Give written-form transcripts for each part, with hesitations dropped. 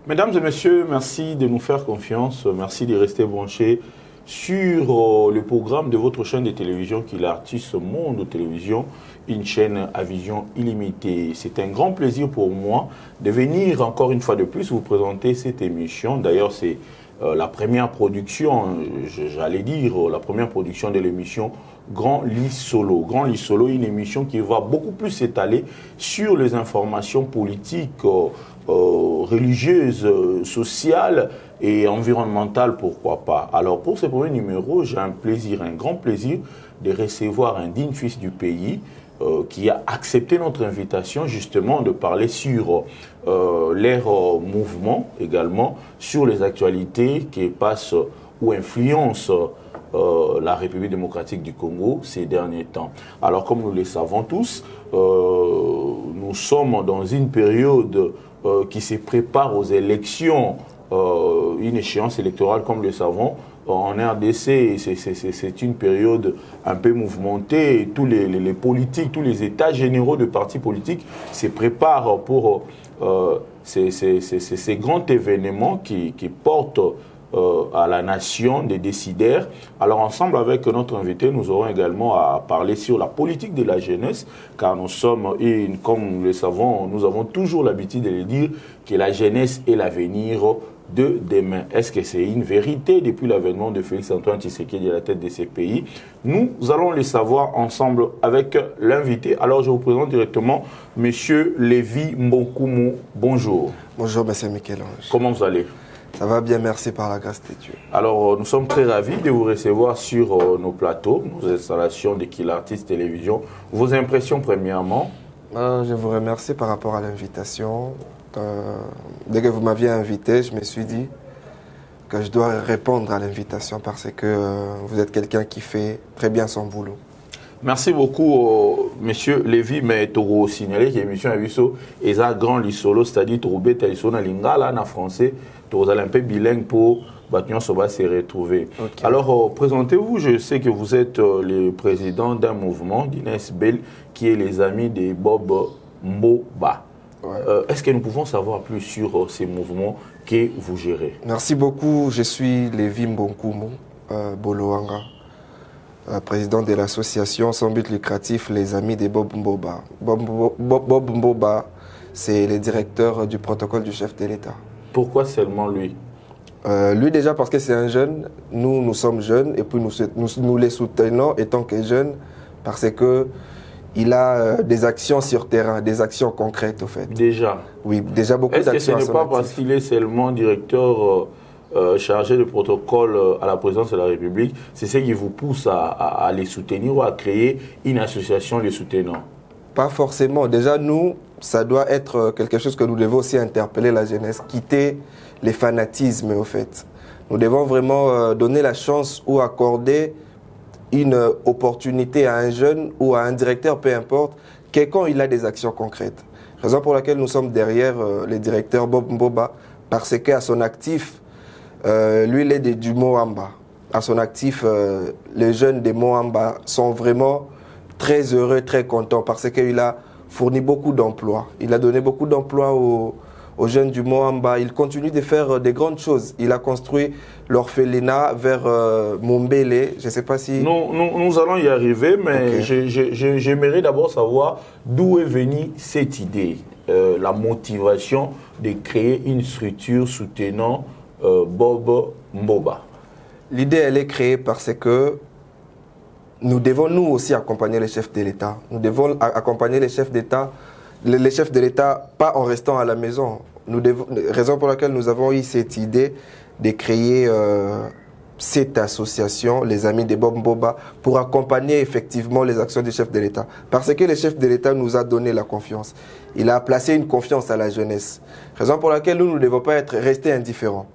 Mesdames et messieurs, merci de nous faire confiance, merci de rester branchés sur le programme de votre chaîne de télévision qui est l'Artiste Monde Télévision, une chaîne à vision illimitée. C'est un grand plaisir pour moi de venir encore une fois de plus vous présenter cette émission. D'ailleurs, c'est la première production, j'allais dire, la première production de l'émission Grand Lit Solo. Grand Lit Solo, une émission qui va beaucoup plus s'étaler sur les informations politiques, religieuses, sociales et environnementales, pourquoi pas. Alors pour ce premier numéro, j'ai un plaisir, un grand plaisir de recevoir un digne fils du pays qui a accepté notre invitation justement de parler sur leur mouvement, également sur les actualités qui passent ou influencent la République démocratique du Congo ces derniers temps. Alors comme nous le savons tous, nous sommes dans une période qui se prépare aux élections, une échéance électorale comme nous le savons. En RDC, c'est une période un peu mouvementée. Tous les politiques, tous les états généraux de partis politiques se préparent pour ces grands événements qui portent à la nation des décideurs. Alors ensemble avec notre invité, nous aurons également à parler sur la politique de la jeunesse, car nous sommes, et comme nous le savons, nous avons toujours l'habitude de le dire, que la jeunesse est l'avenir de demain. Est-ce que c'est une vérité depuis l'avènement de Félix-Antoine Tshisekedi à la tête de ces pays? Nous allons le savoir ensemble avec l'invité. Alors je vous présente directement Monsieur Lévi Mbonkumu. Bonjour. Bonjour, Monsieur Michel-Ange. Comment vous allez? Ça va bien, merci par la grâce de Dieu. Alors, nous sommes très ravis de vous recevoir sur nos plateaux, nos installations de Kill Artist Télévision. Vos impressions, premièrement? Je vous remercie par rapport à l'invitation. Dès que vous m'aviez invité, je me suis dit que je dois répondre à l'invitation parce que vous êtes quelqu'un qui fait très bien son boulot. Merci beaucoup, Monsieur Lévi, mais Toro signalé que l'émission a vu ça, et ça grand lisolo, c'est-à-dire Tourbe Taïsona Lingala en français, Toro un peu bilingue pour Batnion Soba se retrouver. Okay. Alors, présentez-vous, je sais que vous êtes le président d'un mouvement, d'INESBEL, qui est les amis de Bob Mboba. Ouais. Est-ce que nous pouvons savoir plus sur ces mouvements que vous gérez? Merci beaucoup, je suis Lévi Mbonkumu Boloanga. Président de l'association sans but lucratif Les Amis de Bob Mboba. Bob Mboba, c'est le directeur du protocole du chef de l'État. Pourquoi seulement lui? Lui déjà parce que c'est un jeune, nous sommes jeunes et puis nous les soutenons étant que jeunes parce qu'il a des actions sur terrain, des actions concrètes au fait. Déjà? Oui, déjà beaucoup d'actions. Est-ce que ce n'est pas parce qu'il est seulement directeur chargé de protocole à la présidence de la République, c'est ce qui vous pousse à les soutenir ou à créer une association les soutenant? Pas forcément. Déjà, nous, ça doit être quelque chose que nous devons aussi interpeller la jeunesse, quitter les fanatismes, au fait. Nous devons vraiment donner la chance ou accorder une opportunité à un jeune ou à un directeur, peu importe, quand il a des actions concrètes. Raison pour laquelle nous sommes derrière le directeur Bob Mboba, parce qu'à son actif, lui, il est du Moamba. À son actif, les jeunes de Moamba sont vraiment très heureux, très contents parce qu'il a fourni beaucoup d'emplois. Il a donné beaucoup d'emplois aux jeunes du Moamba. Il continue de faire des grandes choses. Il a construit l'orphelinat vers Mombele. Je ne sais pas si... Nous allons y arriver, mais okay. J'aimerais d'abord savoir d'où est venue cette idée, la motivation de créer une structure soutenant Bob Mboba. L'idée, elle est créée parce que nous devons nous aussi accompagner les chefs de l'État. Nous devons accompagner les chefs d'État, les chefs de l'État, pas en restant à la maison. Raison pour laquelle nous avons eu cette idée de créer cette association, les Amis de Bob Mboba, pour accompagner effectivement les actions des chefs de l'État. Parce que le chef de l'État nous a donné la confiance. Il a placé une confiance à la jeunesse. Raison pour laquelle nous ne devons pas rester indifférents.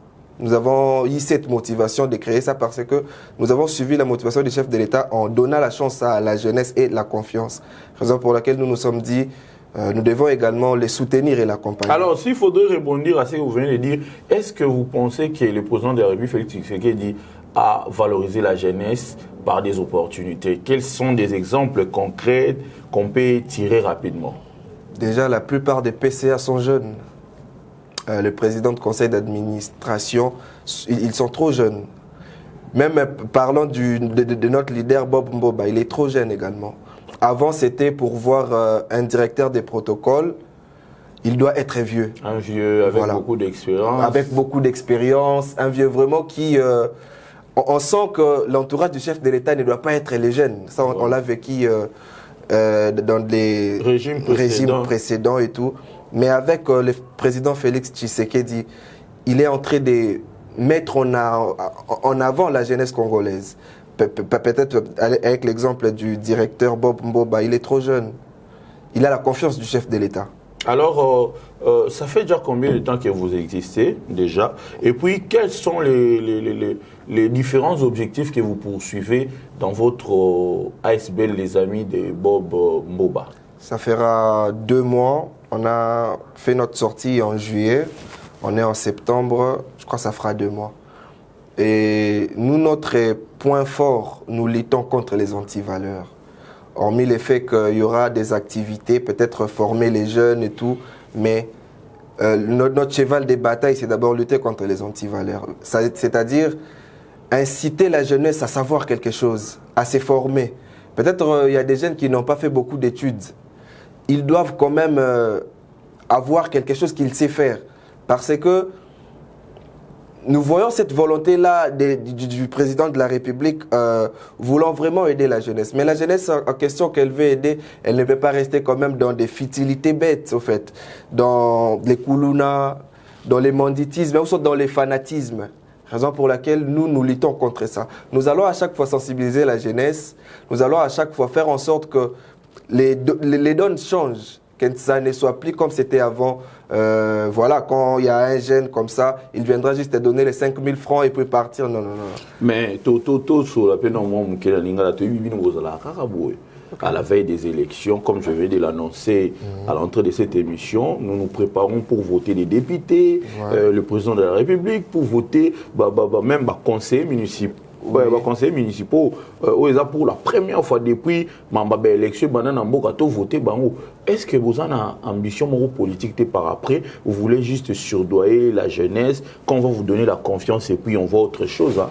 Nous avons eu cette motivation de créer ça parce que nous avons suivi la motivation du chef de l'État en donnant la chance à la jeunesse et la confiance. Raison pour laquelle nous nous sommes dit, nous devons également les soutenir et l'accompagner. Alors, s'il faudrait rebondir à ce que vous venez de dire, est-ce que vous pensez que le président de la République, Félix Tshisekedi, a valorisé la jeunesse par des opportunités? Quels sont des exemples concrets qu'on peut tirer rapidement? Déjà, la plupart des PCA sont jeunes. le président du conseil d'administration, ils sont trop jeunes. Même parlant de notre leader Bob Mboba, il est trop jeune également. Avant, c'était pour voir un directeur des protocoles, il doit être vieux. Un vieux avec beaucoup d'expérience. Avec beaucoup d'expérience, un vieux vraiment qui... on sent que l'entourage du chef de l'État ne doit pas être les jeunes. Ça, on l'a vécu dans les régimes précédents et tout. Mais avec le président Félix Tshisekedi, il est en train de mettre en avant la jeunesse congolaise. Peut-être avec l'exemple du directeur Bob Mboba, il est trop jeune. Il a la confiance du chef de l'État. Alors, ça fait déjà combien de temps que vous existez déjà? Et puis, quels sont les différents objectifs que vous poursuivez dans votre ASBL, les amis de Bob Mboba? Ça fera 2 mois. On a fait notre sortie en juillet. On est en septembre. Je crois que ça fera 2 mois. Et nous, notre point fort, nous luttons contre les antivaleurs. Hormis le fait qu'il y aura des activités, peut-être former les jeunes et tout, mais notre cheval de bataille, c'est d'abord lutter contre les antivaleurs. C'est-à-dire inciter la jeunesse à savoir quelque chose, à se former. Peut-être il y a des jeunes qui n'ont pas fait beaucoup d'études. Ils doivent quand même avoir quelque chose qu'ils savent faire. Parce que nous voyons cette volonté-là du président de la République voulant vraiment aider la jeunesse. Mais la jeunesse en question qu'elle veut aider, elle ne peut pas rester quand même dans des futilités bêtes, au fait. Dans les koulouna, dans les banditismes, mais aussi dans les fanatismes. Raison pour laquelle nous luttons contre ça. Nous allons à chaque fois sensibiliser la jeunesse. Nous allons à chaque fois faire en sorte que les donnes changent. Que ça ne soit plus comme c'était avant. Voilà, quand il y a un jeune comme ça, il viendra juste te donner les 5 000 francs et puis partir. Non, non, non. Mais sur la peine à la veille des élections, comme je vais de l'annoncer à l'entrée de cette émission, nous nous préparons pour voter les députés, le président de la République, pour voter même les conseillers municipaux. Oui. Conseillers municipaux, pour la première fois depuis l'élection, voter. Est-ce que vous avez une ambition politique par après? Vous voulez juste surdoyer la jeunesse, qu'on va vous donner la confiance et puis on voit autre chose?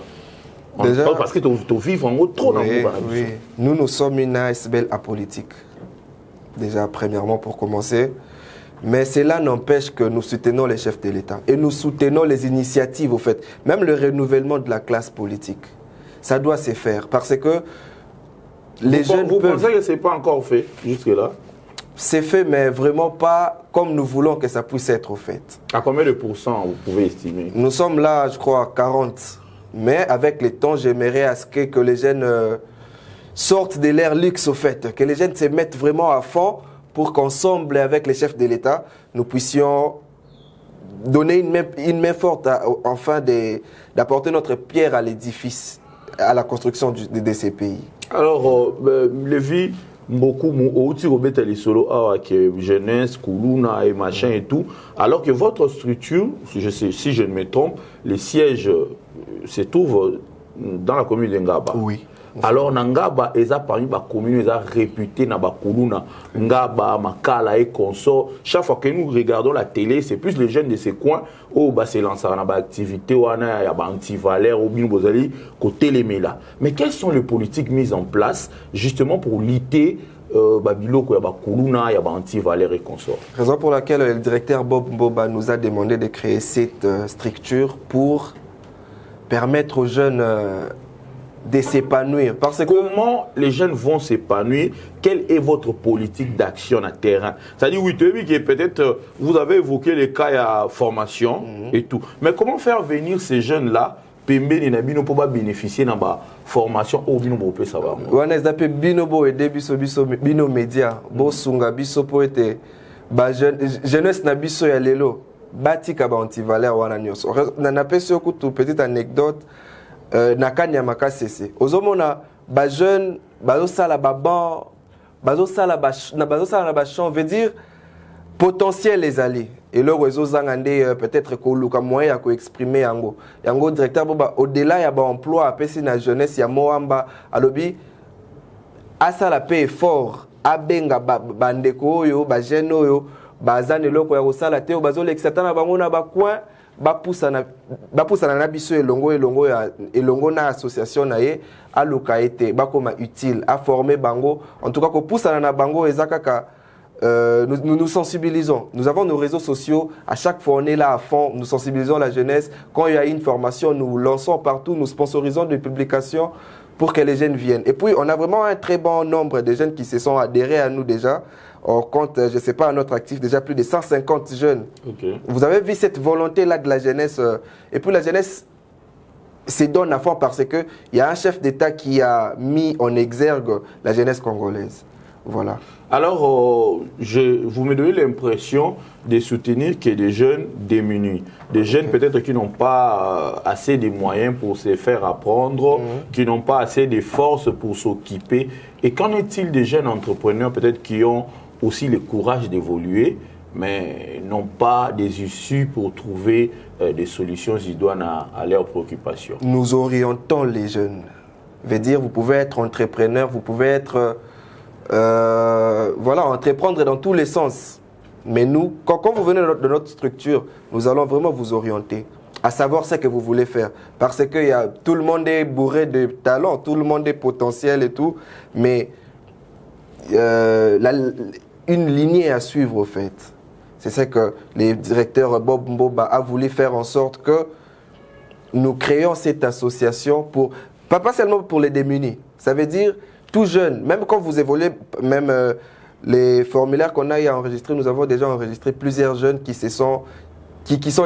Déjà, parce que tu vis en trop dans oui. Nous sommes une ASBL apolitique. Déjà, premièrement, pour commencer. Mais cela n'empêche que nous soutenons les chefs de l'État. Et nous soutenons les initiatives, au fait. Même le renouvellement de la classe politique. Ça doit se faire. Parce que les jeunes Vous pensez que ce n'est pas encore fait jusque-là? C'est fait, mais vraiment pas comme nous voulons que ça puisse être fait. À combien de pourcents vous pouvez estimer? Nous sommes là, je crois, à 40. Mais avec le temps, j'aimerais à ce que les jeunes sortent de leur luxe, au fait. Que les jeunes se mettent vraiment à fond pour qu'ensemble, avec les chefs de l'État, nous puissions donner une main forte afin d'apporter notre pierre à l'édifice, à la construction de ces pays. Alors, Lévi, beaucoup jeunesse, koulouna et machin et tout, alors que votre structure, si je ne me trompe, les sièges se trouvent dans la commune de Ngaba. Oui. Alors, Ngaba, ils ont parmi les communes réputées dans la koulouna, Ngaba, Makala et consorts. Chaque fois que nous regardons la télé, c'est plus les jeunes de ces coins où c'est lancé dans l'activité, où il y a des antivaleurs, où il côté les mélas. Mais quelles sont les politiques mises en place justement pour lutter Babiloko, il y a Koulouna, il y a antivaleurs et consorts? Raison pour laquelle le directeur Bob Mboba nous a demandé de créer cette structure pour permettre aux jeunes de s'épanouir. Comment les jeunes vont s'épanouir? Quelle est votre politique d'action à terrain? C'est-à-dire, oui, peut-être vous avez évoqué les cas à formation et tout. Mais comment faire venir ces jeunes-là pour bénéficier de la formation au binobo peut savoir? On a fait binobo et bino média. Bosunga biso poete jeunesse na biso ya lelo bati ka ba antivaleur wana nyos. On a fait une petite anecdote. Nakanya makasese ozomona ba jeune bazosala ba ban bazosala na champ veut dire potentiel les alliés et leur réseau zangande peut-être koluka moyen ya exprimer yango directeur boba au-delà ya ba emploi apesi na jeunesse ya moamba alobi asala pe effort abenga bandeko oyo ba jeune oyo bazane loko ya kosala te o bazo l'exata na bango na bakwa bapusa na biso elongo na association na ye aluka ete bakoma utile a former bango en tout cas ko poussa na bango ezakaka nous sensibilisons. Nous avons nos réseaux sociaux. À chaque fois, on est là à fond. Nous sensibilisons la jeunesse. Quand il y a une formation, nous lançons partout. Nous sponsorisons des publications pour que les jeunes viennent. Et puis, on a vraiment un très bon nombre de jeunes qui se sont adhérés à nous déjà. On compte, je ne sais pas, à notre actif, déjà plus de 150 jeunes. Okay. Vous avez vu cette volonté-là de la jeunesse. Et puis, la jeunesse se donne à fond parce qu'il y a un chef d'État qui a mis en exergue la jeunesse congolaise. Voilà. Alors, vous me donnez l'impression de soutenir que des jeunes démunis, des jeunes peut-être qui n'ont pas assez de moyens pour se faire apprendre, qui n'ont pas assez de force pour s'occuper. Et qu'en est-il des jeunes entrepreneurs peut-être qui ont aussi le courage d'évoluer, mais n'ont pas des issues pour trouver des solutions idoines à leurs préoccupations? Nous orientons les jeunes. Veut dire, vous pouvez être entrepreneur, vous pouvez être... voilà, entreprendre dans tous les sens. Mais nous, quand vous venez de notre structure, nous allons vraiment vous orienter à savoir ce que vous voulez faire. Parce que tout le monde est bourré de talent, tout le monde est potentiel et tout. Mais une lignée à suivre, au fait. C'est ce que le directeur Bob Mboba a voulu faire en sorte que nous créions cette association pour, pas seulement pour les démunis. Ça veut dire tout jeune, même quand vous évoluez, même les formulaires qu'on a enregistrés, nous avons déjà enregistré plusieurs jeunes qui sont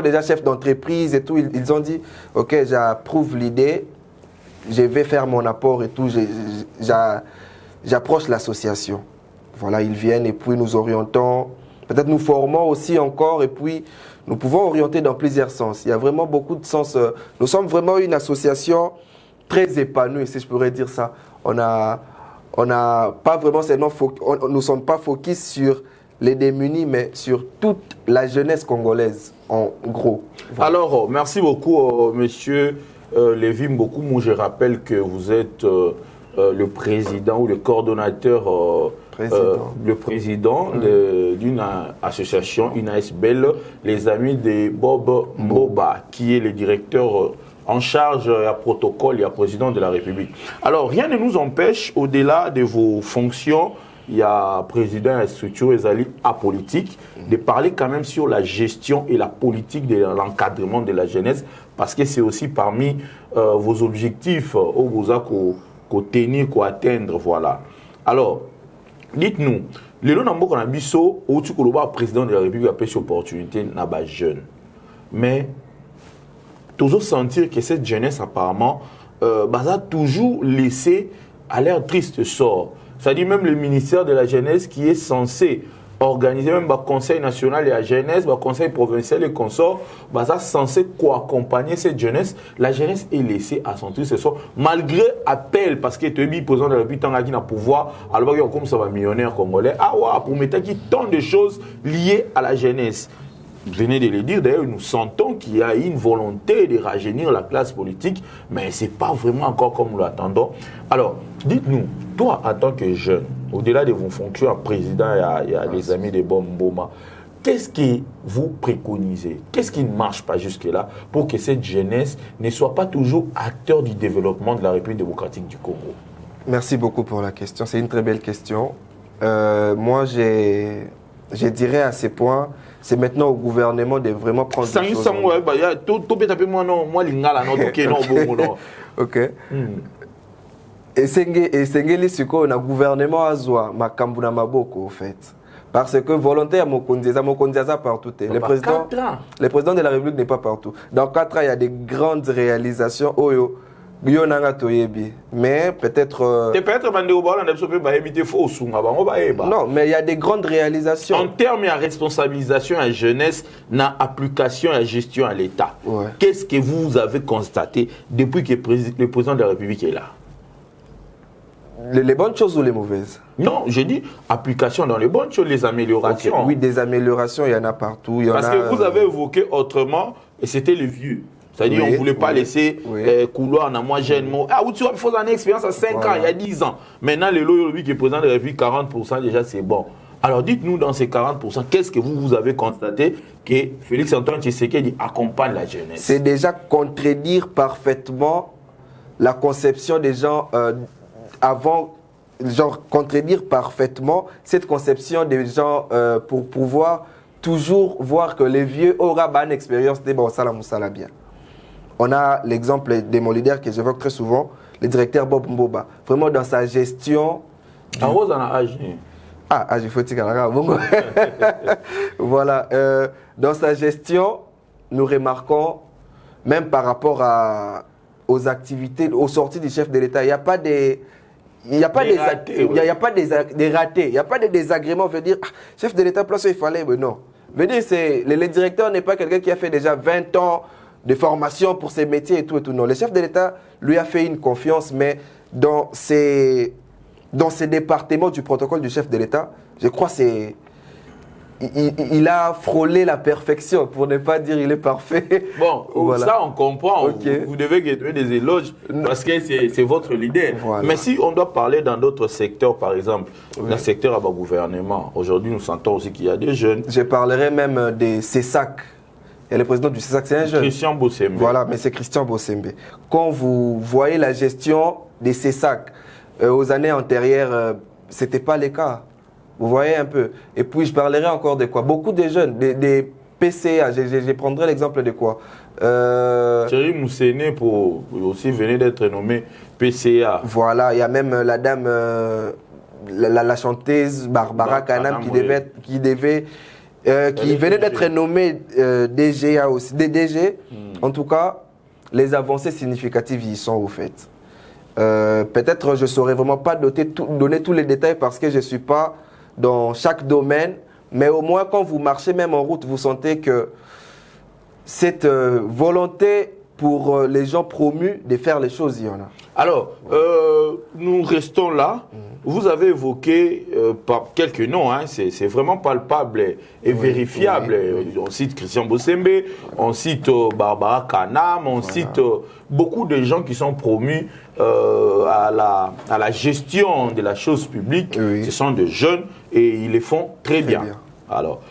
déjà chefs d'entreprise et tout. Ils ont dit, ok, j'approuve l'idée, je vais faire mon apport et tout, j'approche l'association. Voilà, ils viennent et puis nous orientons, peut-être nous formons aussi encore et puis nous pouvons orienter dans plusieurs sens. Il y a vraiment beaucoup de sens. Nous sommes vraiment une association très épanouie, si je pourrais dire ça. On n'a pas vraiment seulement nous ne sommes pas focus sur les démunis, mais sur toute la jeunesse congolaise, en gros. Voilà. Alors, merci beaucoup, monsieur Lévi Mbokoumou. Je rappelle que vous êtes le président ou le coordonnateur, le président d'une association, une ASBL, les Amis de Bob Mboba, qui est le directeur en charge, il y a protocole, il y a président de la République. Alors, rien ne nous empêche, au-delà de vos fonctions, il y a président de la structure Ezali apolitique, de parler quand même sur la gestion et la politique de l'encadrement de la jeunesse, parce que c'est aussi parmi vos objectifs où vous avez qu'au tenir, qu'au atteindre, voilà. Alors, dites-nous, le long d'ambo qu'on a biso, où tu le président de la République a pris cette opportunité, n'a pas jeune. Mais toujours sentir que cette jeunesse apparemment a toujours laissé à l'air triste sort. C'est-à-dire même le ministère de la jeunesse qui est censé organiser même le conseil national de la jeunesse, le conseil provincial et consorts, censé accompagner cette jeunesse. La jeunesse est laissée à son triste sort malgré appel parce que tu es président de la République qui a pouvoir alors comme ça va millionnaire congolais pour mettre qui tant de choses liées à la jeunesse. Vous venez de le dire, d'ailleurs, nous sentons qu'il y a une volonté de rajeunir la classe politique, mais ce n'est pas vraiment encore comme nous l'attendons. Alors, dites-nous, toi, en tant que jeune, au-delà de vos fonctions à président et à les amis de Bob Mboba, qu'est-ce que vous préconisez? Qu'est-ce qui ne marche pas jusque-là pour que cette jeunesse ne soit pas toujours acteur du développement de la République démocratique du Congo? Merci beaucoup pour la question. C'est une très belle question. Moi, je dirais à ces points, c'est maintenant au gouvernement de vraiment prendre des choses. Ok. Et Sengeli Suko, le gouvernement a zoa Makambuna Maboko, au fait. Parce que volontaire, Mokondiaza partout. Le président de la République n'est pas partout. Dans 4 ans, il y a des grandes réalisations. Mais peut-être... Non, mais il y a des grandes réalisations. En termes de responsabilisation à la jeunesse, dans l'application et la gestion à l'État, qu'est-ce que vous avez constaté depuis que le président de la République est là? Les bonnes choses ou les mauvaises? Non, j'ai dit application dans les bonnes choses, les améliorations. Okay. Oui, des améliorations, il y en a partout. Parce que vous avez évoqué autrement, et c'était le vieux. C'est-à-dire qu'on ne voulait pas laisser couloir en moi jeune. Ah, où tu vois, il faut une expérience à 5 ans, il y a 10 ans. Maintenant, le lot qui est président de la République, 40% déjà, c'est bon. Alors dites-nous dans ces 40%, qu'est-ce que vous avez constaté que Félix-Antoine Tshisekedi accompagne la jeunesse? C'est déjà contredire parfaitement la conception des gens avant, genre contredire parfaitement cette conception des gens pour pouvoir toujours voir que les vieux auront une expérience de bon ça bien. On a l'exemple de mon leader que j'évoque très souvent, le directeur Bob Mboba. Vraiment dans sa gestion. En rose, on a âge. Ah, il faut dire voilà. Dans sa gestion, nous remarquons, même par rapport aux activités, aux sorties du chef de l'État, il n'y a pas des. Il n'y a pas des ratés, il n'y a pas des ratés, il n'y a pas de désagréments. Veut dire, chef de l'État, place où il fallait, mais non. Veut dire, le directeur n'est pas quelqu'un qui a fait déjà 20 ans de formation pour ses métiers et tout. Non, le chef de l'État lui a fait une confiance, mais dans ces départements du protocole du chef de l'État, je crois il a frôlé la perfection, pour ne pas dire il est parfait. Bon, voilà. Ça on comprend, okay. Vous devez donner des éloges parce que c'est votre leader. Voilà. Mais si on doit parler dans d'autres secteurs, par exemple, dans le secteur à bas gouvernement, aujourd'hui nous sentons aussi qu'il y a des jeunes. Je parlerai même des CESAC. Et le président du CESAC, c'est un jeune. Christian Bossembe. Voilà, mais c'est Christian Bossembe. Quand vous voyez la gestion des CESAC aux années antérieures, ce n'était pas le cas. Vous voyez un peu. Et puis, je parlerai encore de quoi? Beaucoup de jeunes, des PCA. Je prendrai l'exemple de quoi? Thierry Mousséné pour aussi venir d'être nommé PCA. Voilà, il y a même la dame, la chanteuse Barbara Kanam qui venait d'être nommée DGA aussi, DG. En tout cas, les avancées significatives y sont au fait. Peut-être je ne saurais vraiment pas donner tous les détails parce que je ne suis pas dans chaque domaine, mais au moins quand vous marchez même en route, vous sentez que cette volonté pour les gens promus de faire les choses, il y en a. Alors, nous restons là. Vous avez évoqué par quelques noms, hein, c'est vraiment palpable et vérifiable. Oui. On cite Christian Bossembe, on cite Barbara Kanam, on cite beaucoup de gens qui sont promus à la gestion de la chose publique. Oui. Ce sont des jeunes et ils le font très bien. Alors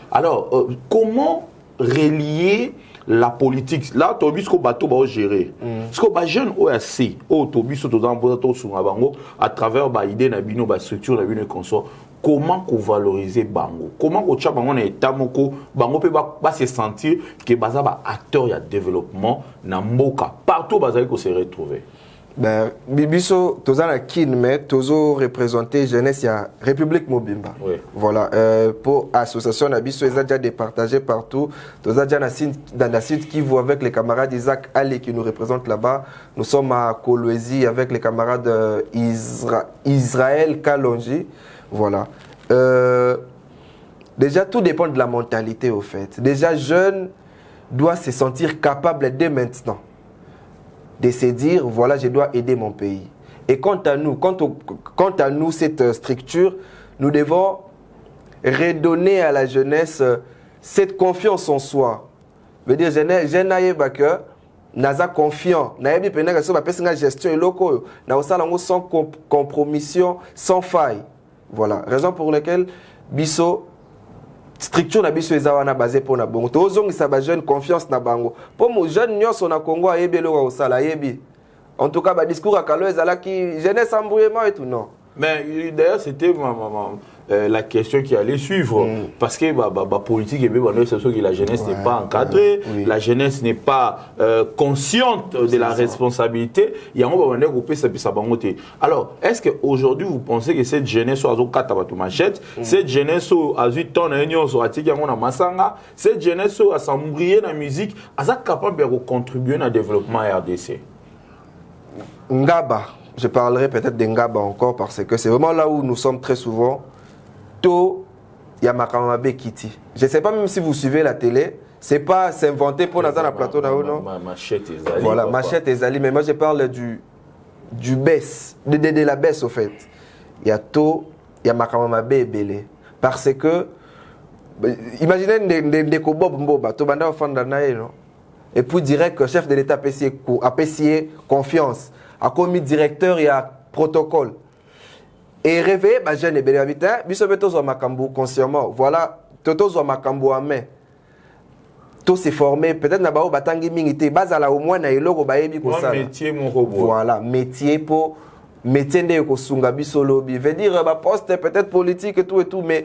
comment relier la politique? Là, tu as vu ce que bateau va gérer. Ce que les jeunes ont assez, à travers les idées, les structures, les consorts, comment valoriser Bango? Comment Bango peut se sentir que les acteurs de développement partout où se retrouver? Ben, biso tozana kin mais tozo représenter jeunesse ya République Mobimba. Oui. Voilà, pour association na biso ils ont déjà départagé partout. Toza déjà dans la Sud Kivu avec les camarades Isaac Ali qui nous représentent là-bas. Nous sommes à Kolwezi avec les camarades Israël Kalonji. Voilà. Déjà tout dépend de la mentalité au fait. Déjà jeune doit se sentir capable dès maintenant de se dire, voilà, je dois aider mon pays. Et quant à nous, cette structure, nous devons redonner à la jeunesse cette confiance en soi. Je veux dire, je n'ai pas que naza confiant, naebi penaka so ba pesinga gestion eloko na osalango sans compromission, sans faille. Voilà, raison pour laquelle biso structure na biso ezawana basé pour na bongo tozongisa ba jeune confiance na bango pour mo jeune nyonso na Congo ayebelo wa osala yebi en tout cas ba discours akalo ezala ki jeunesse embrouillement et tout non. Mais d'ailleurs c'était la question qui allait suivre parce que politique et que la jeunesse n'est pas encadrée, la jeunesse n'est pas consciente de la responsabilité. Il y a un alors, est-ce qu'aujourd'hui vous pensez que cette jeunesse cette jeunesse a cette jeunesse a s'embrouillé dans la musique, est capable de contribuer au développement RDC? Ngaba, je parlerai peut-être d'Engaba encore parce que c'est vraiment là où nous sommes très souvent. Il y a Makamabe Kiti. Je ne sais pas même si vous suivez la télé, c'est pas s'inventer pour dans un plateau non. Machette et Zali. Voilà, Machette et Zali, mais moi je parle du baisse, de la baisse au fait. Il y a il y a Makamabe et Belé. Parce que imaginez des Kobob Mboba, to banda ofanda nae non. Et puis direct que chef de l'État a apprécié confiance, a commis directeur et a protocole. et réveiller les jeunes et les habitants, biso beto makambo consciemment. Voilà, toto makambo en main. Tout s'est formé, peut-être na bao batangi mingité, bazala au moins na eloko baebi ko ça. Métier mon robot. Voilà, métier pour métier de ko sunga biso lobby. Veut dire ba poste peut-être politique et tout, mais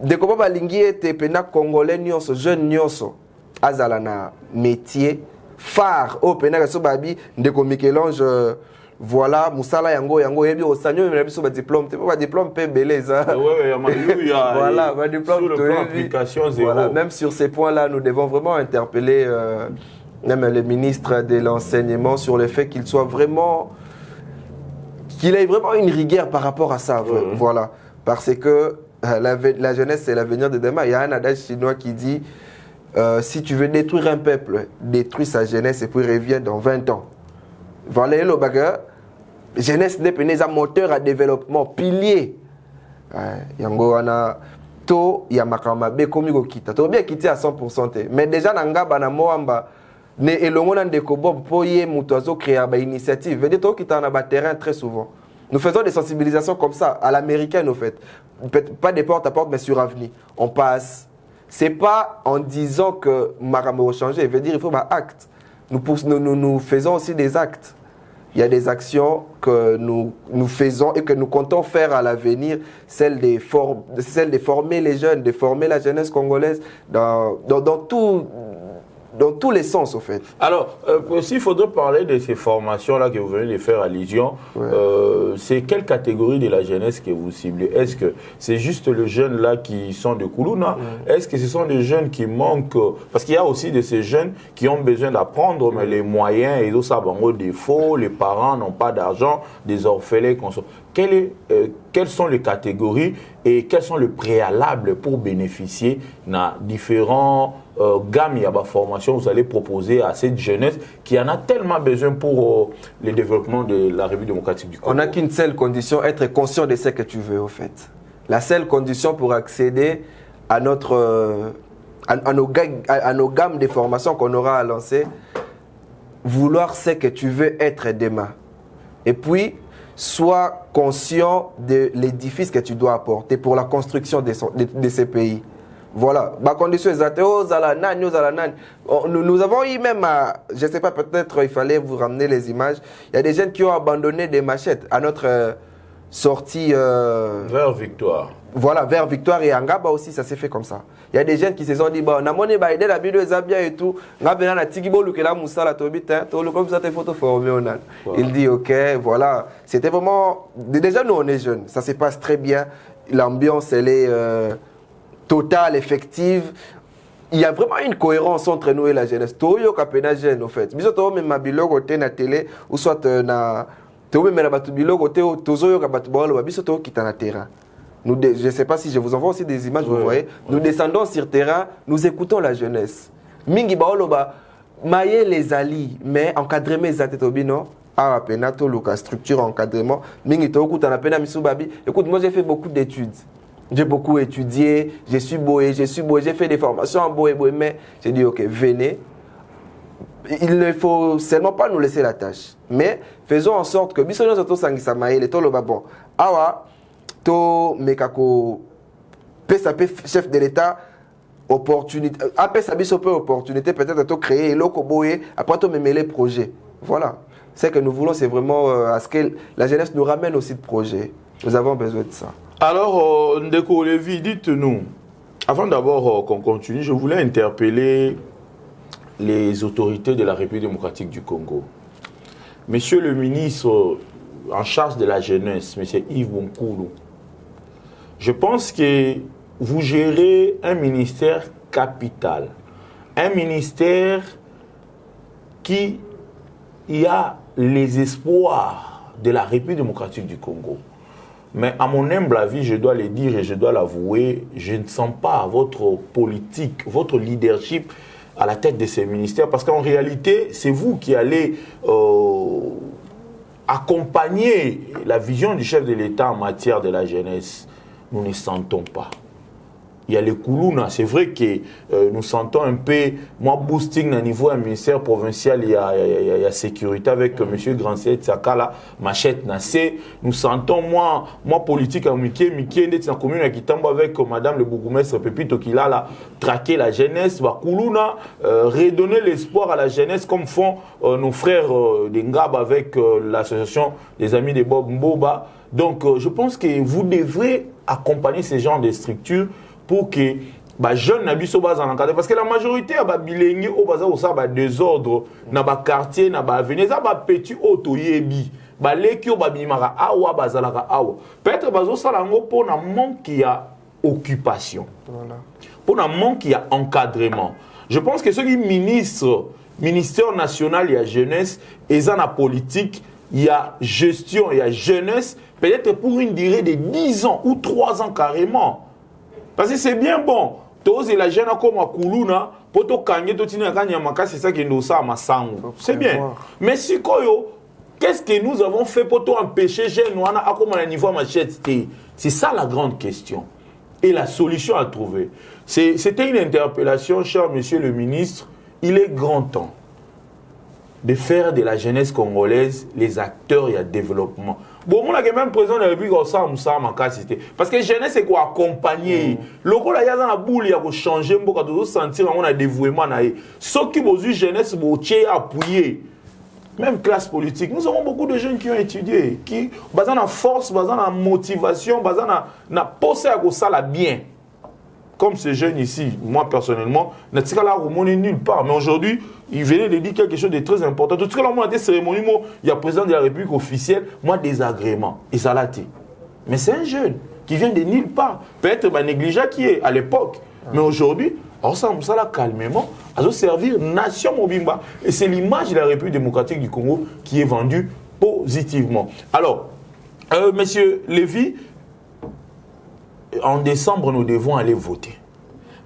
de ko ba lingi était pena congolais nyonso, jeune nyonso. Azala na métier phare au pena so babi de ko Michel-Ange voilà musala yango yebi au sanyo mais biso ba diplôme, c'est pas diplôme pe beleza. Ouais, voilà, ba diplôme sur le plan application zéro. Voilà, même sur ces points-là, nous devons vraiment interpeller même le ministre de l'enseignement sur le fait qu'il soit vraiment qu'il ait vraiment une rigueur par rapport à ça, voilà, parce que la jeunesse c'est l'avenir de demain. Il y a un adage chinois qui dit si tu veux détruire un peuple, détruis sa jeunesse et puis reviens dans 20 ans. Voilà le bagage. Jeunesse n'est un moteur à développement, pilier. Yango wana to ya makama be komi ko kita. To bien quitter à 100%. Mais déjà nanga bana moamba ne elongo na ndeko bob poye mutozo créer ba initiative. Veut dire to kita na ba terrain très souvent. Nous faisons des sensibilisations comme ça à l'américaine au fait. Pas des porte à porte mais sur avenir. On passe. C'est pas en disant que makambo changer, veut dire il faut ba acte. Nous faisons aussi des actes. Il y a des actions que nous faisons et que nous comptons faire à l'avenir, celle de former les jeunes, de former la jeunesse congolaise dans tous les sens, au fait. Alors, s'il faudrait parler de ces formations-là que vous venez de faire allusion, c'est quelle catégorie de la jeunesse que vous ciblez? Est-ce que c'est juste les jeunes-là qui sont de Koulouna? Est-ce que ce sont des jeunes qui manquent? Parce qu'il y a aussi de ces jeunes qui ont besoin d'apprendre, mais les moyens, et tout ça, bon, défaut, les parents n'ont pas d'argent, des orphelins, quelles sont les catégories et quels sont les préalables pour bénéficier de différents gammes de formation vous allez proposer à cette jeunesse qui en a tellement besoin pour le développement de la République démocratique du Congo? On n'a qu'une seule condition, être conscient de ce que tu veux au fait. La seule condition pour accéder à nos gammes de formation qu'on aura à lancer, vouloir ce que tu veux être demain. Et puis, sois conscient de l'édifice que tu dois apporter pour la construction de ces pays. Voilà. Nous avons eu même, je ne sais pas, peut-être il fallait vous ramener les images. Il y a des jeunes qui ont abandonné des machettes à notre sortie. Vers Victoire. Voilà, vers Victoire et Angaba aussi, ça s'est fait comme ça. Il y a des jeunes qui se sont dit, bah, on a monné baïdé la vidéo Zabia et tout. Il dit, ok, voilà. C'était vraiment. Déjà, nous, on est jeunes. Ça se passe très bien. L'ambiance, elle est totale, effective. Il y a vraiment une cohérence entre nous et la jeunesse. Toyo kapena jeune, en fait. Biso to même mabilo côté na télé ou soit na to même na batu bilo côté tozo ka batu bolo biso to kita na terrain. Nous, je ne sais pas si je vous envoie aussi des images, vous voyez. Nous descendons sur terrain, nous écoutons la jeunesse. Mingi baoloba maye les alliés, mais encadrer mes atetobino. Ah, penato luka structure encadrement. Mingi to kuta na pena misubabi. Écoute, moi j'ai fait beaucoup d'études. J'ai beaucoup étudié, je suis boé, j'ai fait des formations en boé, mais j'ai dit ok, venez. Il ne faut seulement pas nous laisser la tâche, mais faisons en sorte que bisono soto sangisa maye le tolo babon. Awa to mekako pesa chef de l'État opportunité, apesa biso peu opportunité peut-être de créer loko boé après to mêler projet. Voilà. Ce que nous voulons, c'est vraiment à ce que la jeunesse nous ramène aussi de projets. Nous avons besoin de ça. Alors, Ndeko Lévy, dites-nous, avant d'abord qu'on continue, je voulais interpeller les autorités de la République démocratique du Congo. Monsieur le ministre en charge de la jeunesse, monsieur Yves Bonkoulou, je pense que vous gérez un ministère capital, un ministère qui a les espoirs de la République démocratique du Congo. Mais à mon humble avis, je dois le dire et je dois l'avouer, je ne sens pas votre politique, votre leadership à la tête de ces ministères, parce qu'en réalité, c'est vous qui allez accompagner la vision du chef de l'État en matière de la jeunesse. Nous ne sentons pas. il y a les Koulouna. C'est vrai que nous sentons un peu, moi, boosting au niveau du ministère provincial, il y a sécurité avec M. Grand-Seigneur Tsakala, Machette Nassé. Nous sentons, moi politique à Miké, dans la commune à Kitambo avec Madame le bourgmestre Pépito qui là, traquer la jeunesse, Koulouna, redonner l'espoir à la jeunesse comme font nos frères de Ngab avec l'association des amis de Bob Mboba. Donc, je pense que vous devrez accompagner ces genres de structures pour que les jeunes n'habitent pas en encadré. Parce que la majorité a bilingue au bazar au ça désordre dans les quartiers, dans les avenues, ça petit auto yebi. Les qui ont bimara awa bazalaka awa. Peut-être bazo salango pour un manque qui a occupation. Pour un manque qui a encadrement. Je pense que ceux qui ministère national, il y a jeunesse, et dans la politique, il y a gestion, il y a jeunesse, peut-être pour une durée de 10 ans ou 3 ans carrément. Parce que c'est bien bon. Tous la jeune comme à Koulouna, pour to kanye to tina kanyamaka, c'est ça qui nous a masango. C'est bien. Mais si koyo, qu'est-ce que nous avons fait pour empêcher les jeunes à comme à niveau machette? C'est ça la grande question. Et la solution à trouver. C'était une interpellation, cher monsieur le ministre. Il est grand temps de faire de la jeunesse congolaise les acteurs et le développement. Bon, on a même président de la République parce que jeunesse c'est quoi accompagner. Le rôle il y a dans la boule il y a changer pour que sentir on a dévouement ceux qui besoin jeunesse botier appuyer. Même classe politique, nous avons beaucoup de jeunes qui ont étudié, qui basent en force, basent en motivation, basent en pensée à ça la bien. Comme ces jeunes ici, moi personnellement, je ne sais pas nulle part. Mais aujourd'hui, il venait de dire quelque chose de très important. Tout ce que l'on a des cérémonies, il y a le président de la République officielle, moi, désagrément. Et ça l'a été. Mais c'est un jeune qui vient de nulle part. Peut-être négligent qui est à l'époque. Mais aujourd'hui, on semble ça là calmement, à servir nation Mobimba. Et c'est l'image de la République démocratique du Congo qui est vendue positivement. Alors, monsieur Lévy, en décembre, nous devons aller voter.